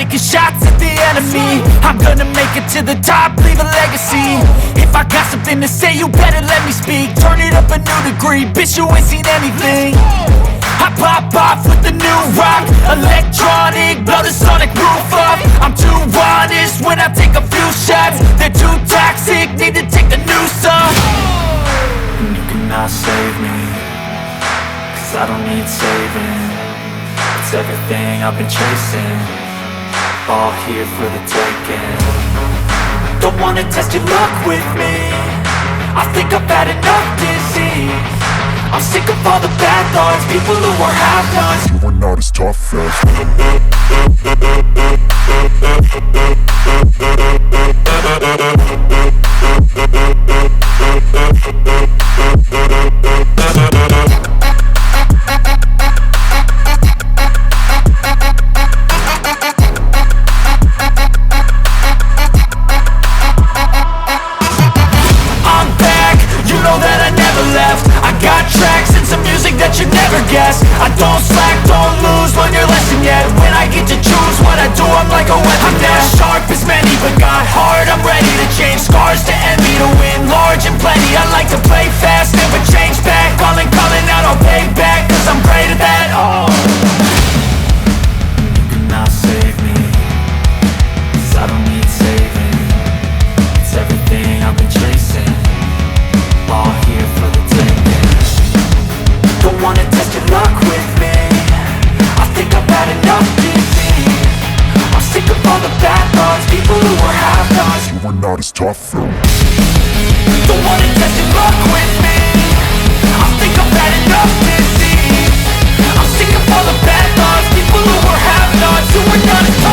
taking shots at the enemy. I'm gonna make it to the top, leave a legacy. If I got something to say, you better let me speak. Turn it up a new degree, bitch, you ain't seen anything. I pop off with the new rock, electronic, blow the sonic roof up. I'm too honest when I take a few shots. They're too toxic, need to take the noose off. And you cannot save me, cause I don't need saving. It's everything I've been chasing, all here for the taking. Don't wanna test your luck with me, I think I've had enough disease. I'm sick of all the bad thoughts, people who are half-nots. You are not as tough as I'm back, you know that I never left. I got tracks and some music that you never guess. I don't slack, don't lose, learn your lesson yet. When I get to choose what I do, I'm like a weapon. I'm not sharp as many, but got hard. I'm ready to change scars to envy, to win large and plenty. I like to play fast, never change back. Calling out, I'll pay back, cause I'm great at that. Oh, you cannot save me, cause I don't need saving. It's everything I've been chasing, all here for the taking. Don't wanna test your luck with me, I think I've had enough disease. I'm sick of all the bad thoughts, people who are half-nots. you are not as tough as. Don't wanna test your luck with me, I think I've had enough disease. I'm sick of all the bad thoughts, people who are half-nots, who are not as tough.